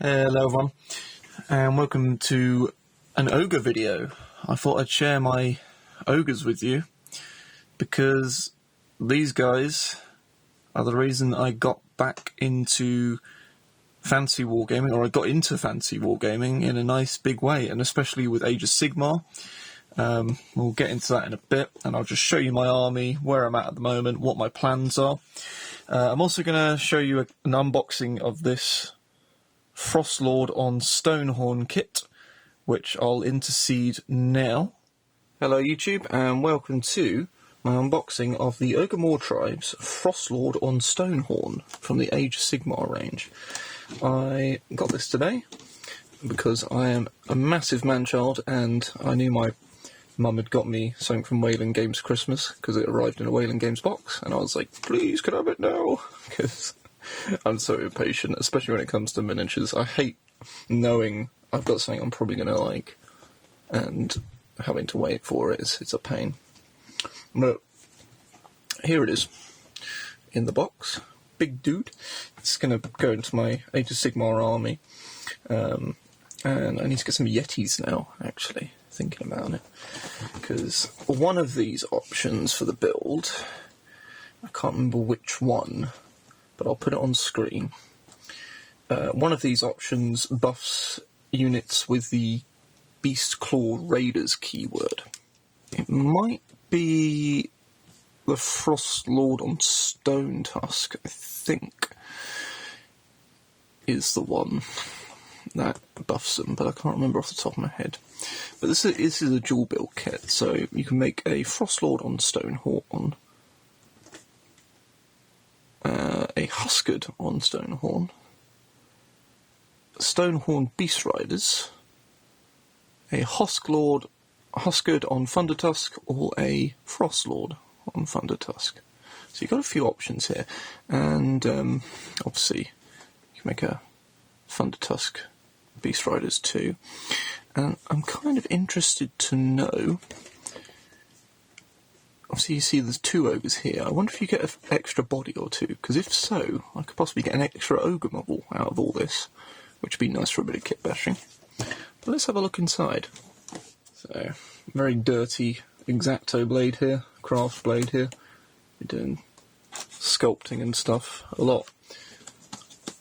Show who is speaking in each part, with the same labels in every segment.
Speaker 1: Hello everyone, and welcome to an Ogre video. I thought I'd share my Ogres with you, because these guys are the reason I got back into fantasy wargaming, or I got into fantasy wargaming in a nice big way, and especially with Age of Sigmar. We'll get into that in a bit, and I'll just show you my army, where I'm at the moment, what my plans are. I'm also going to show you an unboxing of this Frostlord on Stonehorn kit, which I'll intercede now. Hello YouTube, and welcome to my unboxing of the Ogor Mawtribes Frostlord on Stonehorn from the Age of Sigmar range. I got this today because I am a massive man-child, and I knew my mum had got me something from Whaling Games Christmas because it arrived in a Whaling Games box, and I was like, please, can I have it now? Because I'm so impatient, especially when it comes to miniatures. I hate knowing I've got something I'm probably going to like and having to wait for it. It's a pain. But here it is in the box. Big dude. It's going to go into my Age of Sigmar army. And I need to get some Yetis now, actually, thinking about it. Because one of these options for the build, I can't remember which one, but I'll put it on screen. One of these options buffs units with the Beast Claw Raiders keyword. It might be the Frostlord on Stonetusk, I think, is the one that buffs them, but I can't remember off the top of my head. But this is a dual build kit, so you can make a Frostlord on Stonehorn, a Huskard on Stonehorn, Stonehorn Beast Riders, a Huskard on Thundertusk, or a Frostlord on Thundertusk. So you've got a few options here, and obviously you can make a Thundertusk Beast Riders too. And I'm kind of interested to know, obviously you see there's two ogres here. I wonder if you get an extra body or two, because if so, I could possibly get an extra ogre model out of all this, which would be nice for a bit of kit bashing. But let's have a look inside. So, very dirty X-Acto blade here, craft blade here. We're doing sculpting and stuff a lot.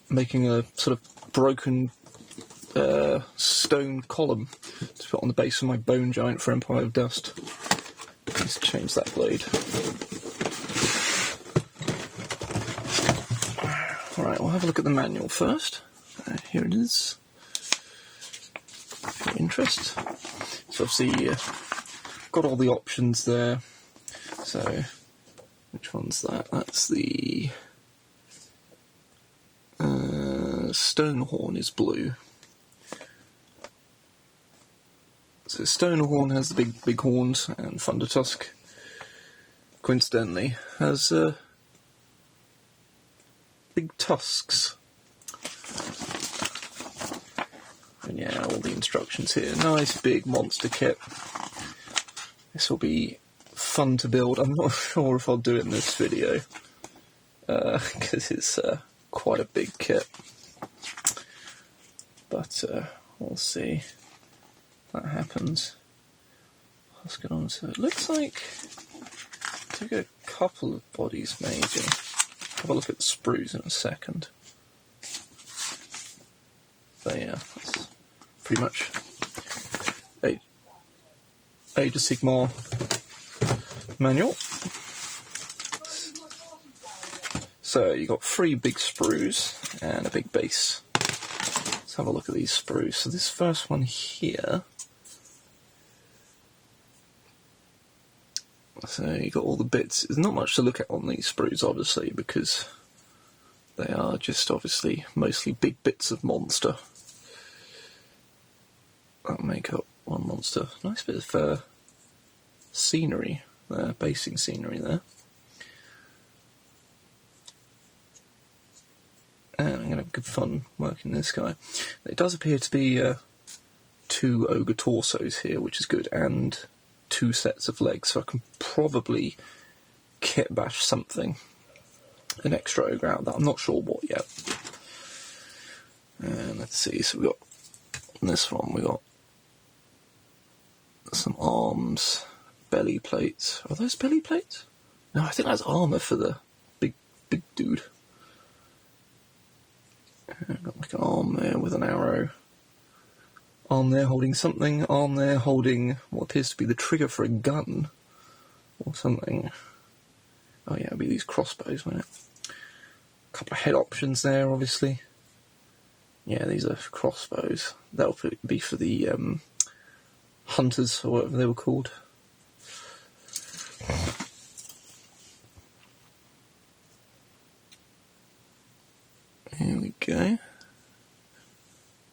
Speaker 1: Making a sort of broken stone column to put on the base of my bone giant for Empire of Dust. Let's change that blade. Alright, we'll have a look at the manual first. Here it is. For interest. So obviously got all the options there. So which one's that? That's the Stonehorn is blue. So Stonehorn has the big horns, and Thundertusk, coincidentally, has big tusks. And yeah, all the instructions here. Nice big monster kit. This will be fun to build. I'm not sure if I'll do it in this video, because it's quite a big kit. But we'll see. That happens. Let's get on to it. Looks like took a couple of bodies maybe. Have a look at the sprues in a second. But yeah, that's pretty much Age of Sigmar manual. So you got 3 big sprues and a big base. Let's have a look at these sprues. So this first one here. So you got all the bits. There's not much to look at on these sprues, obviously, because they are just obviously mostly big bits of monster. That'll make up one monster. Nice bit of scenery there, basing scenery there. And I'm going to have good fun working this guy. It does appear to be 2 ogre torsos here, which is good, and 2 sets of legs, so I can probably kit bash something, an extra ogre out of that. I'm not sure what yet. And let's see, so we got on this one, we got some arms, belly plates. Are those belly plates? No, I think that's armour for the big dude. And got like an arm there with an arrow. Arm there holding something. Arm there holding what appears to be the trigger for a gun or something. Oh yeah, it'll be these crossbows, won't it? A couple of head options there, obviously. Yeah, these are crossbows. That'll be for the hunters, or whatever they were called. Here we go.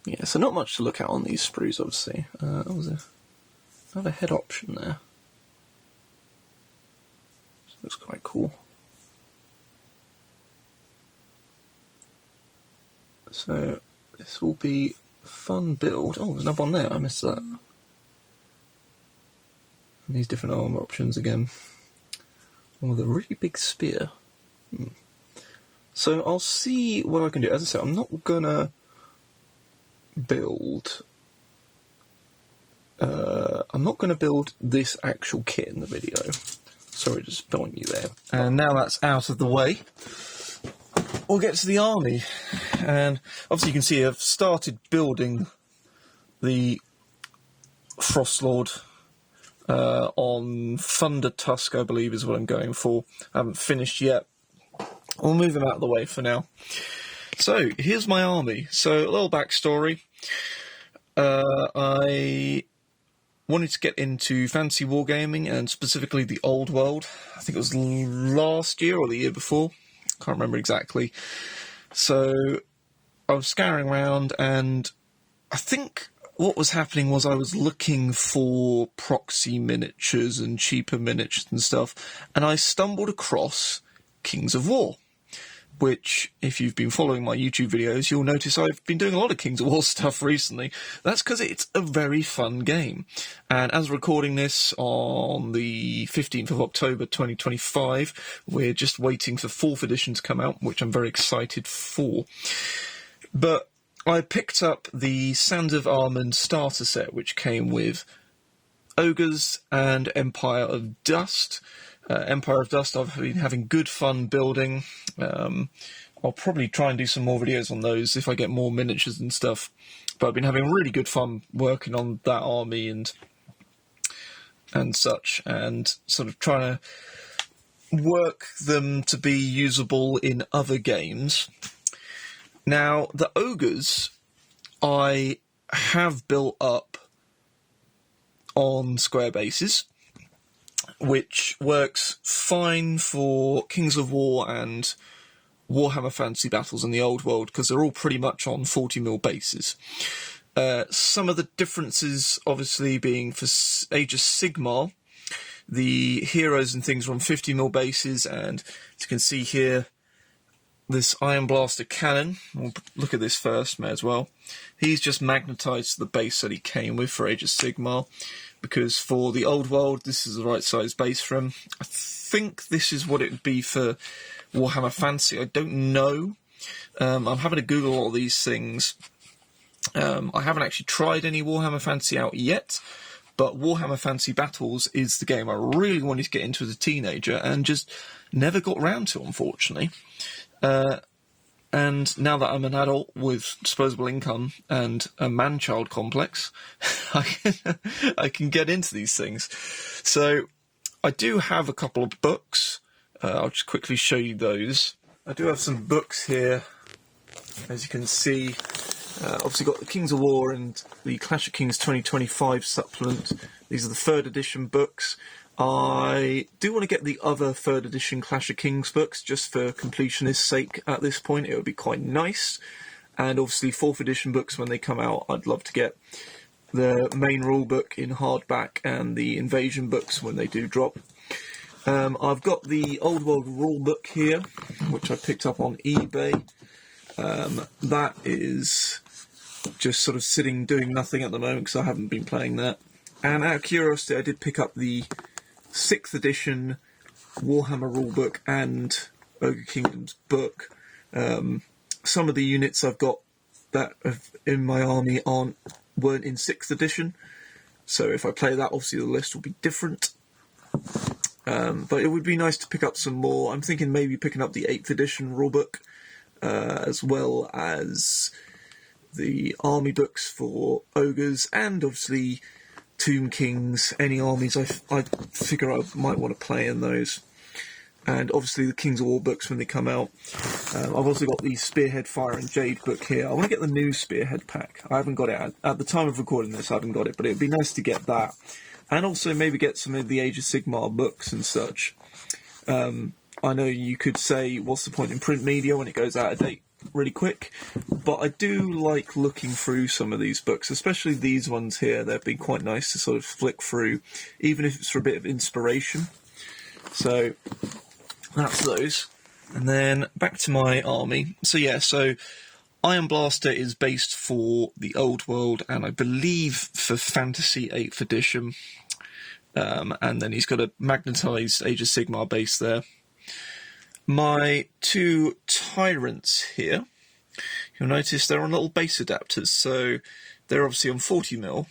Speaker 1: Yeah, so not much to look at on these sprues, obviously. Oh, there's another head option there. So looks quite cool. So this will be fun build. Oh, there's another one there. I missed that. And these different armor options again. Oh, the really big spear. So I'll see what I can do. As I said, I'm not gonna build. I'm not gonna build this actual kit in the video. Sorry to spoil you there. And now that's out of the way, we'll get to the army. And obviously you can see I've started building the Frostlord on Thundertusk, I believe is what I'm going for. I haven't finished yet. We'll move him out of the way for now. So, here's my army. So, a little backstory. I wanted to get into fantasy wargaming, and specifically the old world. I think it was last year or the year before. Can't remember exactly. So, I was scouring around, and I think what was happening was I was looking for proxy miniatures and cheaper miniatures and stuff, and I stumbled across Kings of War, which, if you've been following my YouTube videos, you'll notice I've been doing a lot of Kings of War stuff recently. That's because it's a very fun game. And as recording this on the 15th of October 2025, we're just waiting for 4th edition to come out, which I'm very excited for. But I picked up the Sand of Armand starter set, which came with Ogres and Empire of Dust. Empire of Dust, I've been having good fun building. I'll probably try and do some more videos on those if I get more miniatures and stuff. But I've been having really good fun working on that army and such, and sort of trying to work them to be usable in other games. Now, the Ogres I have built up on square bases, which works fine for Kings of War and Warhammer Fantasy Battles in the old world, because they're all pretty much on 40mm bases. Some of the differences, obviously, being for Age of Sigmar, the heroes and things are on 50mm bases, and as you can see here, this Iron Blaster cannon, we'll look at this first, may as well. He's just magnetised to the base that he came with for Age of Sigmar, because for the old world, this is the right size base for him. I think this is what it would be for Warhammer Fantasy. I don't know. I'm having to Google all these things. I haven't actually tried any Warhammer Fantasy out yet, but Warhammer Fantasy Battles is the game I really wanted to get into as a teenager and just never got round to, unfortunately. And now that I'm an adult with disposable income and a man-child complex, I can get into these things. So I do have a couple of books. I'll just quickly show you those. I do have some books here, as you can see. Obviously got the Kings of War and the Clash of Kings 2025 supplement. These are the 3rd edition books. I do want to get the other 3rd edition Clash of Kings books, just for completionist's sake at this point. It would be quite nice. And obviously 4th edition books, when they come out, I'd love to get the main rule book in hardback and the invasion books when they do drop. I've got the Old World rule book here, which I picked up on eBay. That is just sort of sitting doing nothing at the moment because I haven't been playing that. And out of curiosity, I did pick up the 6th edition Warhammer rulebook and Ogre Kingdoms book. Some of the units I've got that in my army weren't in 6th edition. So if I play that, obviously the list will be different. But it would be nice to pick up some more. I'm thinking maybe picking up the 8th edition rulebook, as well as the army books for ogres, and obviously Tomb Kings, any armies I figure I might want to play in those. And obviously the Kings of War books when they come out. I've also got the Spearhead Fire and Jade book here. I want to get the new Spearhead pack. I haven't got it. At the time of recording this, I haven't got it, but it would be nice to get that. And also maybe get some of the Age of Sigmar books and such. I know you could say, what's the point in print media when it goes out of date really quick? But I do like looking through some of these books, especially these ones here. They've been quite nice to sort of flick through, even if it's for a bit of inspiration. So that's those. And then back to my army. So yeah, so Iron Blaster is based for the Old World, and I believe for Fantasy 8th edition. And then he's got a magnetised Age of Sigmar base there. My 2 Tyrants here, you'll notice they're on little base adapters. So they're obviously on 40mm,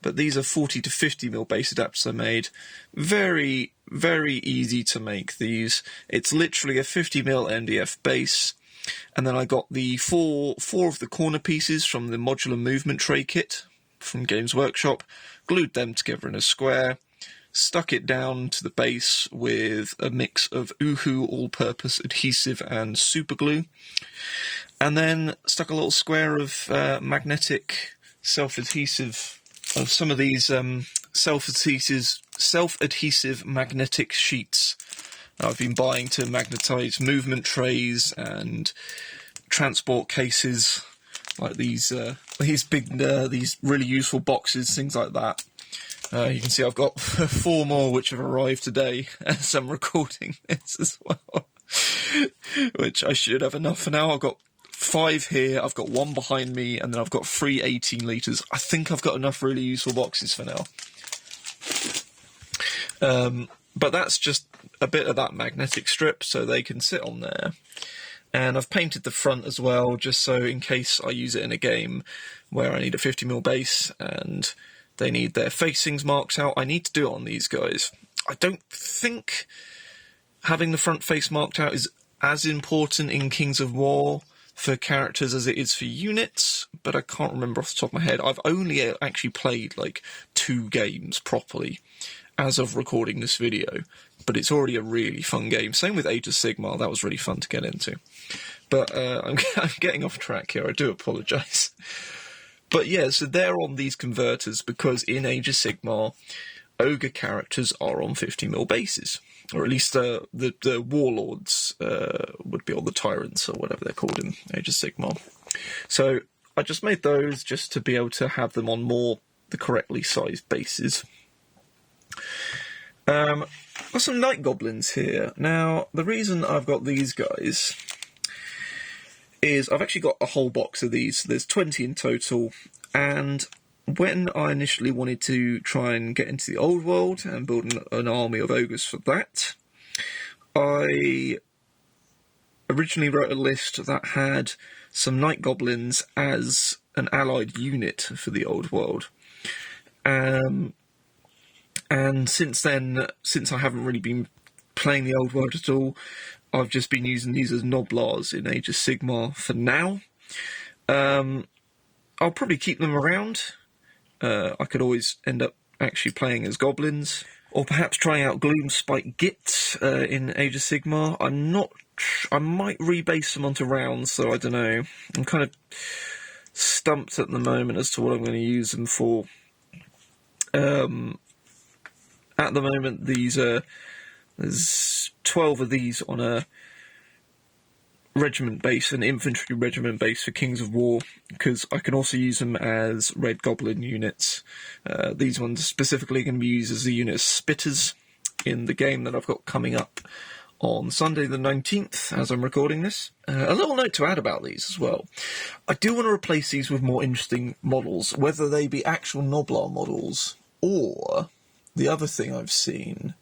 Speaker 1: but these are 40 to 50mm base adapters I made. Very, very easy to make these. It's literally a 50mm MDF base. And then I got the four of the corner pieces from the modular movement tray kit from Games Workshop, glued them together in a square, stuck it down to the base with a mix of Uhu all-purpose adhesive and super glue, and then stuck a little square of magnetic self-adhesive, of some of these self-adhesive magnetic sheets I've been buying to magnetise movement trays and transport cases, like these big, these really useful boxes, things like that. You can see I've got 4 more which have arrived today as I'm recording this as well, which I should have enough for now. I've got 5 here, I've got 1 behind me, and then I've got 3 18 litres. I think I've got enough really useful boxes for now. But that's just a bit of that magnetic strip, so they can sit on there. And I've painted the front as well, just so in case I use it in a game where I need a 50mm base and they need their facings marked out, I need to do it on these guys. I don't think having the front face marked out is as important in Kings of War for characters as it is for units, but I can't remember off the top of my head. I've only actually played like 2 games properly as of recording this video, but it's already a really fun game. Same with Age of Sigmar, that was really fun to get into. But I'm getting off track here, I do apologise. But yeah, so they're on these converters because in Age of Sigmar, ogre characters are on 50mm bases. Or at least the warlords would be on the tyrants, or whatever they're called in Age of Sigmar. So I just made those just to be able to have them on the correctly sized bases. Got some night goblins here. Now, the reason I've got these guys is I've actually got a whole box of these. There's 20 in total, and when I initially wanted to try and get into the old world and build an army of ogres for that, I originally wrote a list that had some night goblins as an allied unit for the old world. And since then, since I haven't really been playing the old world at all, I've just been using these as Noblars in Age of Sigmar for now. I'll probably keep them around. I could always end up actually playing as goblins, or perhaps trying out Gloomspite Git in Age of Sigmar. I might rebase them onto rounds, so I don't know. I'm kind of stumped at the moment as to what I'm going to use them for. At the moment, there's 12 of these on a regiment base, an infantry regiment base for Kings of War, because I can also use them as Red Goblin units. These ones specifically going to be used as the unit of Spitters in the game that I've got coming up on Sunday the 19th, as I'm recording this. A little note to add about these as well. I do want to replace these with more interesting models, whether they be actual Noblar models, or the other thing I've seen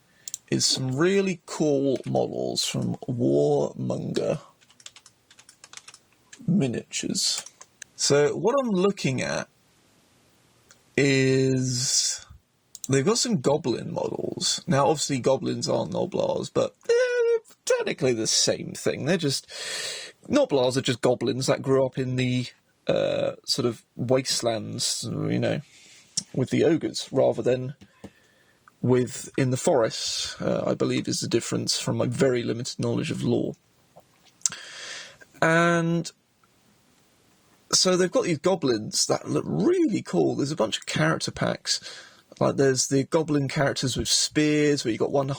Speaker 1: is some really cool models from Warmonger Miniatures. So what I'm looking at is they've got some goblin models. Now, obviously, goblins aren't Noblars, but they're technically the same thing. They're just... Noblars are just goblins that grew up in the sort of wastelands, you know, with the ogres, rather than in the forests, I believe is the difference from my very limited knowledge of lore. And so they've got these goblins that look really cool. There's a bunch of character packs. Like there's the goblin characters with spears, where you got one of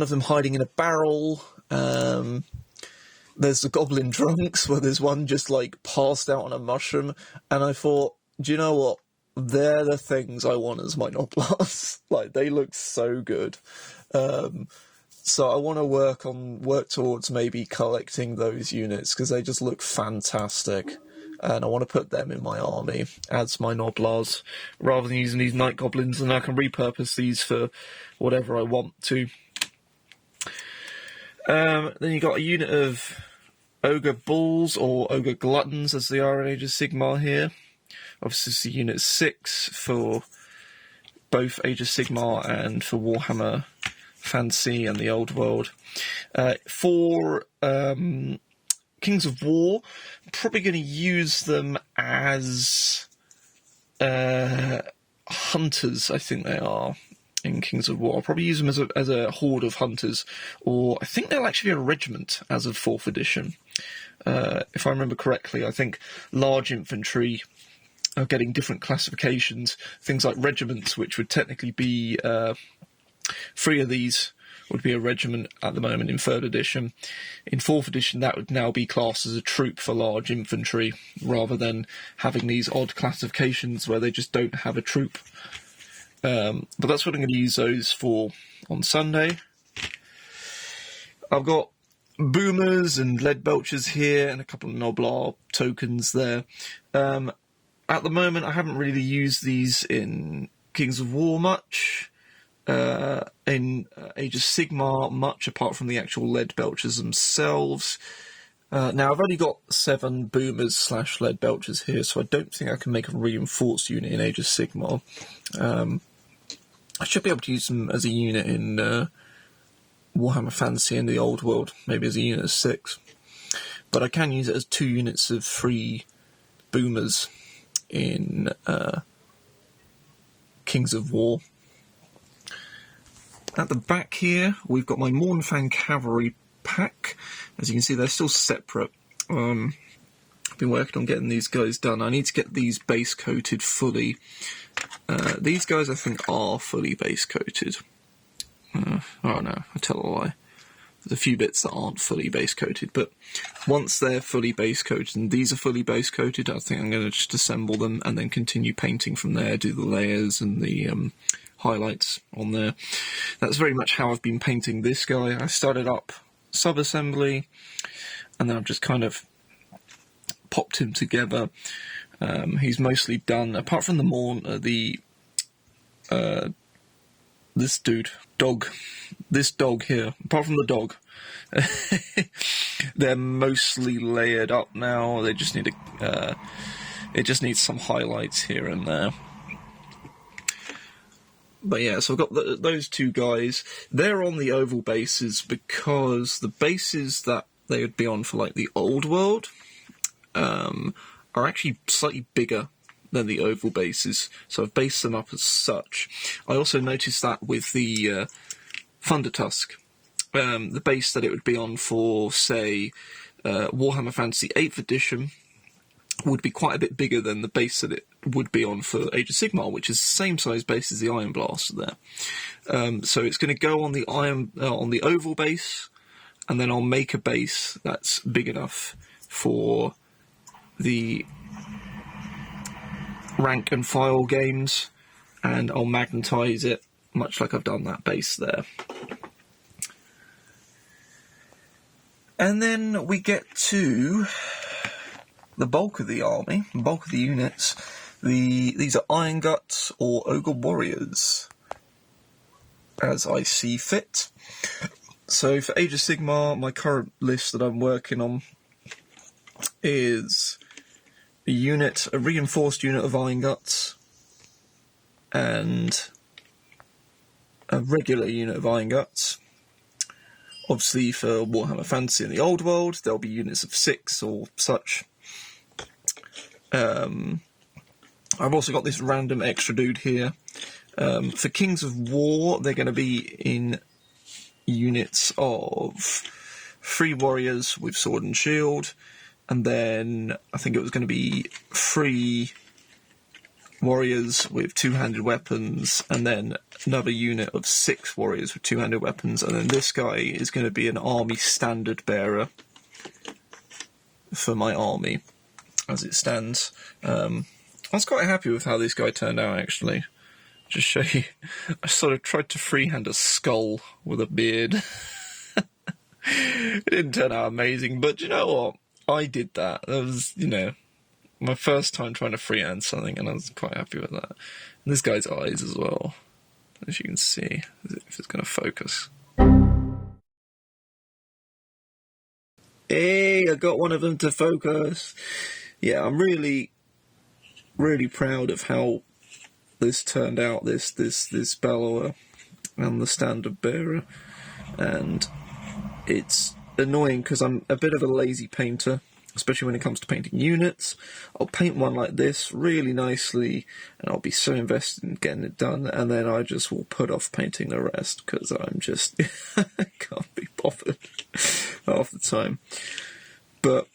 Speaker 1: them hiding in a barrel. There's the goblin drunks, where there's one just like passed out on a mushroom. And I thought, do you know what? They're the things I want as my Noblars. Like, they look so good. So I want to work towards maybe collecting those units, because they just look fantastic. And I want to put them in my army as my Noblars, rather than using these night goblins, and I can repurpose these for whatever I want to. Then you got a unit of Ogre Bulls, or Ogre Gluttons, as they are in Age of Sigmar here. Obviously, it's Unit 6 for both Age of Sigmar and for Warhammer Fantasy and the Old World. For Kings of War, I'm probably going to use them as hunters, I think they are, in Kings of War. I'll probably use them as a horde of hunters, or I think they'll actually be a regiment as of 4th edition. If I remember correctly, I think large infantry are getting different classifications. Things like regiments, which would technically be 3 of these would be a regiment at the moment in 3rd edition. In 4th edition, that would now be classed as a troop for large infantry, rather than having these odd classifications where they just don't have a troop. But that's what I'm going to use those for on Sunday. I've got boomers and lead belchers here, and a couple of Noblar tokens there. At the moment, I haven't really used these in Kings of War much. In Age of Sigmar much, apart from the actual lead belchers themselves. Now, I've only got 7 boomers / lead belchers here, so I don't think I can make a reinforced unit in Age of Sigmar. I should be able to use them as a unit in Warhammer Fantasy and the Old World, maybe as a unit of 6. But I can use it as 2 units of 3 boomers in Kings of War. At the back here, we've got my Mournfang Cavalry pack. As you can see, they're still separate. I've been working on getting these guys done. I need to get these base coated fully. These guys, I think, are fully base coated. Oh no, I tell a lie. There's a few bits that aren't fully base coated, but once they're fully base coated, and these are fully base coated, I think I'm going to just assemble them and then continue painting from there, do the layers and the highlights on there. That's very much how I've been painting this guy. I started up sub-assembly, and then I've just kind of popped him together. He's mostly done, apart from the this dog here, apart from the dog, they're mostly layered up now. They just need it just needs some highlights here and there. But yeah, so I've got those 2 guys. They're on the oval bases because the bases that they would be on for like the Old World are actually slightly bigger than the oval bases, so I've based them up as such. I also noticed that with the Thundertusk, the base that it would be on for, say, Warhammer Fantasy 8th edition would be quite a bit bigger than the base that it would be on for Age of Sigmar, which is the same size base as the Iron Blaster there. So it's going to go on the on the oval base, and then I'll make a base that's big enough for the rank and file games, and I'll magnetise it, much like I've done that base there. And then we get to the bulk of the army, the bulk of the units. These are Iron Guts or Ogre Warriors, as I see fit. So for Age of Sigmar, my current list that I'm working on is a reinforced unit of Iron Guts, and a regular unit of Iron Guts. Obviously, for Warhammer Fantasy in the Old World, there'll be units of 6 or such. I've also got this random extra dude here. For Kings of War, they're going to be in units of 3 warriors with sword and shield, and then I think it was going to be 3 warriors with 2-handed weapons, and then another unit of 6 warriors with 2-handed weapons, and then this guy is going to be an army standard bearer for my army as it stands. I was quite happy with how this guy turned out, actually. Just show you, I sort of tried to freehand a skull with a beard. It didn't turn out amazing, but you know what? I did that. That was, you know, my first time trying to freehand something, and I was quite happy with that. And this guy's eyes as well, as you can see, if it's going to focus. Hey, I got one of them to focus. Yeah, I'm really, really proud of how this turned out, this Bellower and the standard bearer. And it's annoying because I'm a bit of a lazy painter, especially when it comes to painting units. I'll paint one like this really nicely, and I'll be so invested in getting it done, and then I just will put off painting the rest because I'm just I can't be bothered half the time. But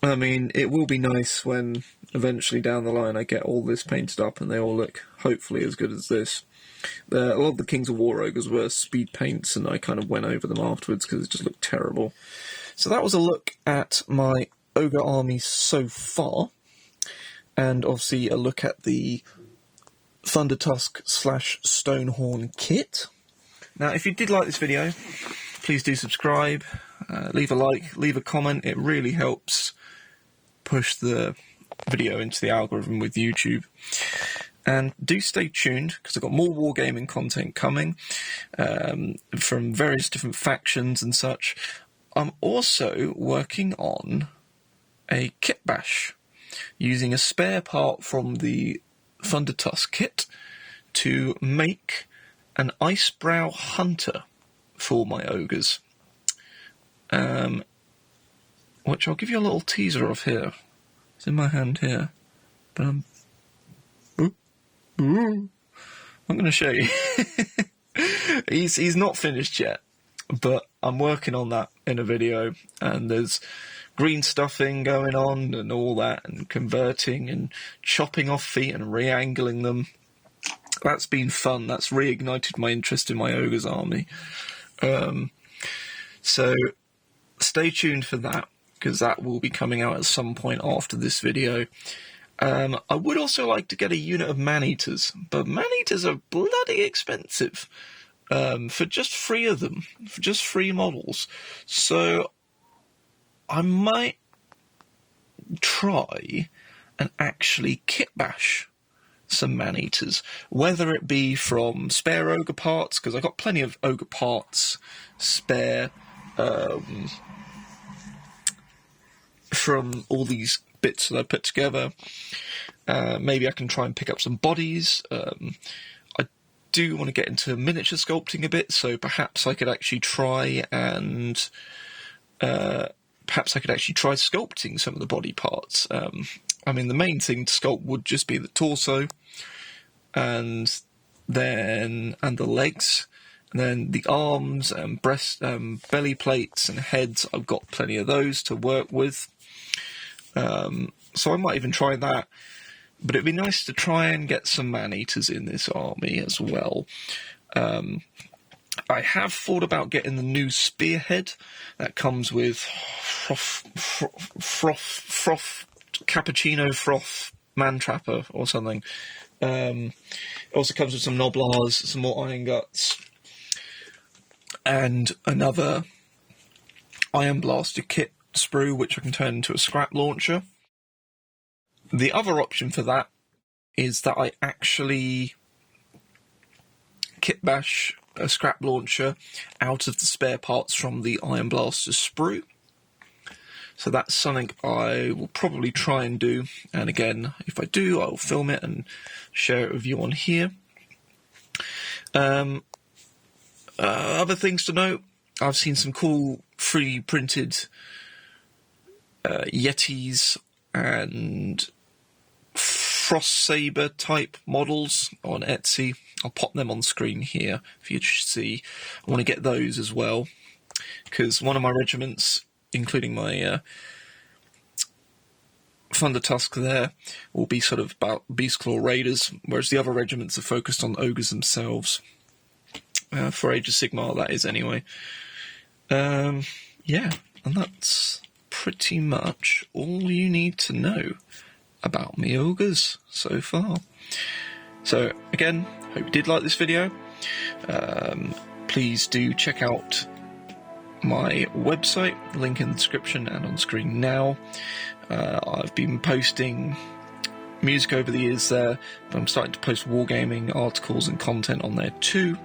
Speaker 1: I mean, it will be nice when eventually down the line I get all this painted up and they all look hopefully as good as this. A lot of the Kings of War Ogres were speed paints, and I kind of went over them afterwards because it just looked terrible. So that was a look at my Ogre army so far, and obviously a look at the Thundertusk / Stonehorn kit. Now, if you did like this video, please do subscribe, leave a like, leave a comment. It really helps push the video into the algorithm with YouTube. And do stay tuned, because I've got more wargaming content coming from various different factions and such. I'm also working on a kit bash, using a spare part from the Thundertusk kit to make an Icebrow Hunter for my ogres, which I'll give you a little teaser of here. It's in my hand here, but I'm going to show you. He's not finished yet, but I'm working on that in a video, and there's green stuffing going on and all that, and converting and chopping off feet and re-angling them. That's been fun. That's reignited my interest in my Ogres army. So stay tuned for that, because that will be coming out at some point after this video. I would also like to get a unit of man-eaters, but man-eaters are bloody expensive for just 3 of them, for just 3 models. So I might try and actually kit bash some man-eaters, whether it be from spare ogre parts, because I've got plenty of ogre parts spare from all these bits that I put together. Maybe I can try and pick up some bodies. I do want to get into miniature sculpting a bit, so perhaps I could actually try and sculpting some of the body parts. I mean, the main thing to sculpt would just be the torso, and the legs, and then the arms and breast, belly plates and heads. I've got plenty of those to work with. So I might even try that, but it'd be nice to try and get some man-eaters in this army as well. I have thought about getting the new spearhead that comes with cappuccino froth man-trapper or something. It also comes with some Noblars, some more Iron Guts, and another Iron Blaster kit sprue, which I can turn into a scrap launcher. The other option for that is that I actually kit bash a scrap launcher out of the spare parts from the Iron Blaster sprue. So that's something I will probably try and do, and again, if I do, I'll film it and share it with you on here. Other things to note, I've seen some cool free printed Yetis and Frost Saber type models on Etsy. I'll pop them on screen here for you to see. I want to get those as well, because one of my regiments, including my Thundertusk there, will be sort of about Beastclaw Raiders, whereas the other regiments are focused on Ogres themselves. For Age of Sigmar, that is, anyway. Yeah, and that's pretty much all you need to know about me Ogres so far. So, again, hope you did like this video. Please do check out my website, link in the description and on screen now. I've been posting music over the years there, but I'm starting to post wargaming articles and content on there too.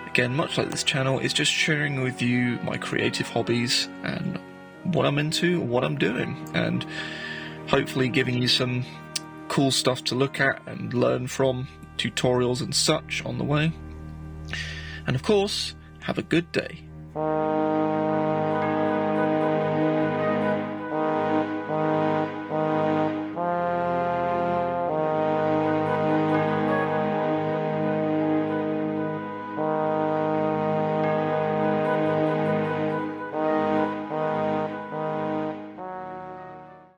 Speaker 1: Again, much like this channel, it's just sharing with you my creative hobbies and what I'm into, what I'm doing, and hopefully giving you some cool stuff to look at and learn from, tutorials and such on the way. And of course, have a good day.